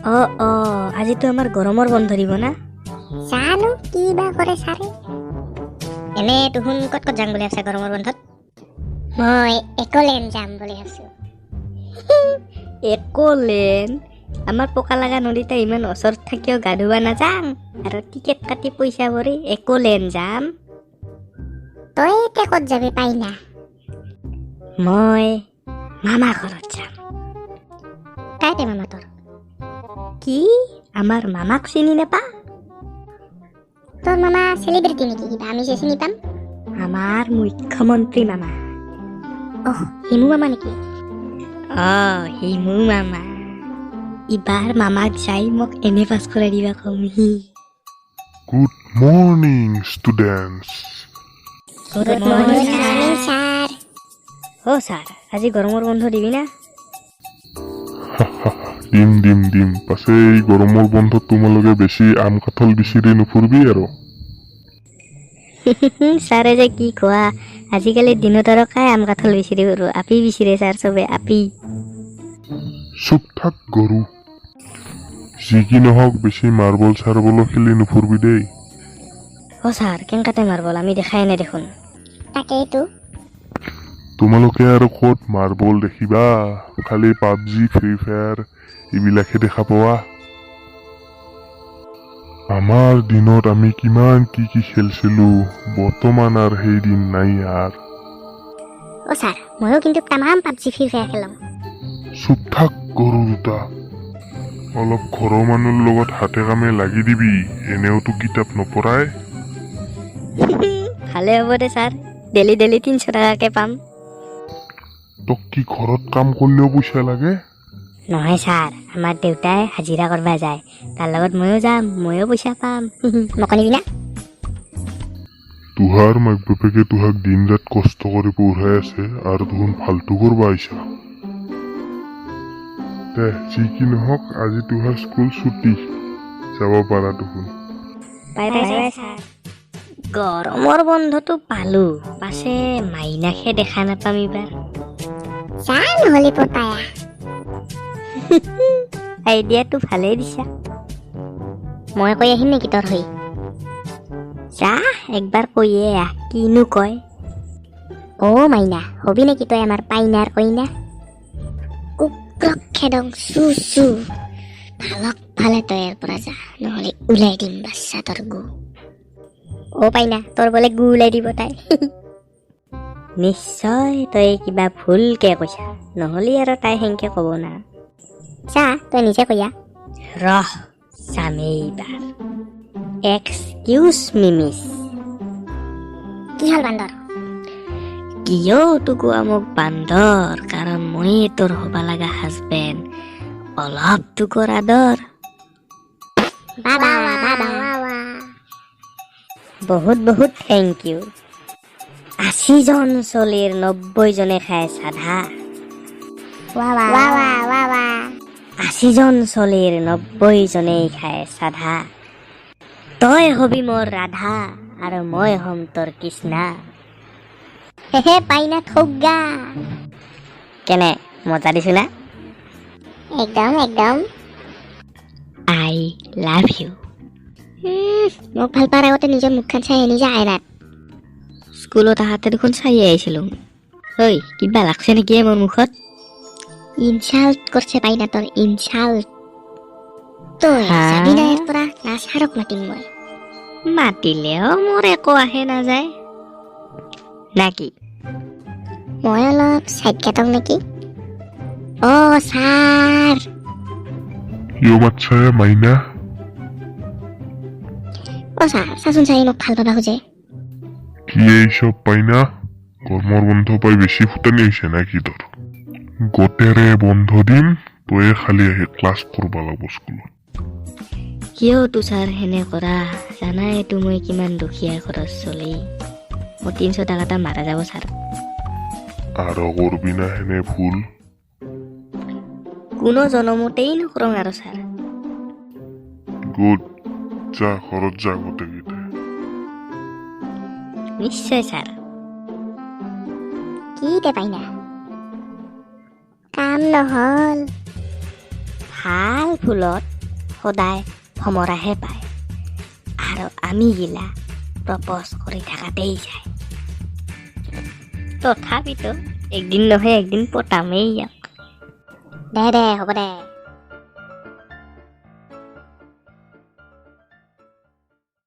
আজিতো আমাৰ গৰমৰ বন্ধ দিব না? জানো কি বা কৰে ছাৰে। এনে তুহুন ক'ত যাম বুলি আছে গৰমৰ বন্ধত? মই একলেণ্ড যাম বুলি আছো। একলেণ্ড? আমাৰ পকা লগা নদীতে ইমান ওচৰত থাকিও গা ধুবা নাযাম আৰু টিকেট কাটি পইচা ভৰি একলেণ্ড যাম। তই এতিয়া ক'ত যাবি পাইনা? মই মামা ঘৰত যাম। কাইতে মামা তোৰ? কি আমাৰ মামাক চিনি নেপা? তোৰ মামা চেলিব্ৰিটি নেকি কিবা আমি যে চিনি পাম? আমাৰ মুখ্যমন্ত্ৰী মামা। হিমু মামা নেকি? হিমু মামা। ইবাৰ মামাক যাই মোক এনে পাছ কৰাই দিবা কমহি। Good morning, students. Good morning, sir. Sir আজি গৰমৰ বন্ধ দিবি না? দিম পাছে এই গৰমৰ বন্ধত তোমালোকে বেছি আম কাঠল বিচাৰি নুফুৰবি আৰু। ছাৰে যে কি কোৱা, আজিকালি দিনত আৰু কাই আম কাঠল বিচাৰি ফুৰো, আপি বিচাৰে ছাৰ চবে আপি। চুপ থাক গৰু। যি কি নহওক বেছি মাৰ্বল চাৰ্বলো খেলি নুফুৰবি দেই। ছাৰ কেনেকাতে মাৰ্বল আমি দেখাই নাই দেখোন। তাকেইতো। তোমালোকে আৰু ক'ত মাৰ্বল দেখিবা, খালি পাবজি ফ্ৰী ফায়াৰ এইবিলাকহে দেখা পোৱা। আমাৰ দিনত আমি কিমান কি খেলছিলো, বৰ্তমান আৰু সেই দিন নাই আৰ। ছাৰ ময়ো কিন্তু তামাম পাবজি ফ্ৰী ফায়াৰ খেলাম। চুপ থাক গৰু দুটা। অলপ ঘৰৰ মানুহৰ লগত হাতে কামে লাগি দিবি, এনেওতো কিতাপ নপঢ়াই। ভালে হ'ব দে ছাৰ, ডেইলি 300 টকাকে পাম। তোক কি ঘৰত কাম কৰিলেও পইচা লাগে? নহয় ছাৰ, আমাৰ দেউতাই হাজিৰা কৰিব যায়, তাৰ লগত ময়ো যাম, ময়ো পইচা পাম। নকনিবি না? তোহাৰ মাক বাপেকে তোহাক দিন ৰাত কষ্ট কৰি পঢ়াই আছে আৰু তোহন ফাল্টু কৰবা আহিছা। দে যি কি নহওক আজি তোহাৰ স্কুল ছুটি, যাব পাৰা তোহন। গৰমৰ বন্ধটো পালো, পাছে মাইনাকহে দেখা নাপাম এইবাৰ। যা নহ'লে পতায়া। আইডিয়াটো ভালেই দিছা। মই কৈ আহিম নেকি তোৰ হৈ? যা একবাৰ কৈয়ে আহ, কিনো কয়। মাইনা হবি নেকি তই আমাৰ পাইনাৰ কইনা? কুক্ৰক খেদং চু চু। ভালক ভালে তই ইয়াৰ পৰা যা, নহ'লে ওলাই দিম বাচ্চা তোৰ গু। পাইনা তোৰ বোলে গু ওলাই দিব তাই। নিশ্চয় তই কিবা ভুলকে কৈছা, নহ'লে আৰু তাই সেনকে ক'ব না। যা তই নিজে কৈয়া। ৰহ যামেই এইবাৰ। এক্সকিউজ মি মিছ। কি হ'ল বান্দৰ? কিয় কোৱা মোক বান্দৰ? কাৰণ মই তোৰ হ'ব লগা হাজবেণ্ড, অলপ তোকৰ আদৰ। বাবা বহুত বহুত থেংক ইউ। 80 জন চলিৰ 90 জনে খায় চাধা। 80 জন চলিৰ 90 জনেই খায় চাধা। তই হবি মোৰ ৰাধা আৰু মই হ'ম তোৰ কৃষ্ণা। হেহে পাইনা ঠগা। কেনে মজা দিছো না? একদম। I love you. মোক ভাল পাৰ আগতে নিজৰ মুখখন চাই নিজে আইনাত। স্কুলত আহাতে দেখোন চাই আহিছিলো। কিবা লাগছে নেকি মোৰ মুখত? ইনচাল্ট কৰছে পাইনা তোৰ ইনচাল্ট। তই যাবি না এৰ পৰা না ছাৰক মাতিম মই? মাতিলেও মোৰ একো আহে নাযায় নাকি? মই অলপ চাইড কাটং নেকি? ছাৰ। কিয় মাতছা মাইনা? ছাৰ চাচোন চাই মোক ভাল পাবা খোজে। কি এইসব পাইনা? গৰমৰ বন্ধ পাই বেছি ফুটানি হৈছে নাকি তোৰ? গোটেৰে বন্ধ দিন তয়ে খালি আহি ক্লাছ কৰবা লাগব স্কুলত। কিয় ছাৰ হেনে কৰা? জানাইতো মই কিমান দুখীয়া ঘৰত চলি। মোৰ 300 টকা এটা মাৰা যাব ছাৰ। আৰু কৰবি না হেনে ভুল? কোনো জনমতেই নকৰং আৰু ছাৰ। গুড, যা ঘৰত যা গোটেইকেইটাই। নিশ্চয় ছাৰ। কি দে পাইনা? কাম নহল। ভাল ফুলত সদায় ভমৰাহে পায় আৰু আমি গিলা প্ৰপ'জ কৰি থাকাতেই যায় তথাপিতো একদিন নহয় একদিন পতামেই ইয়াক দে হ'ব দে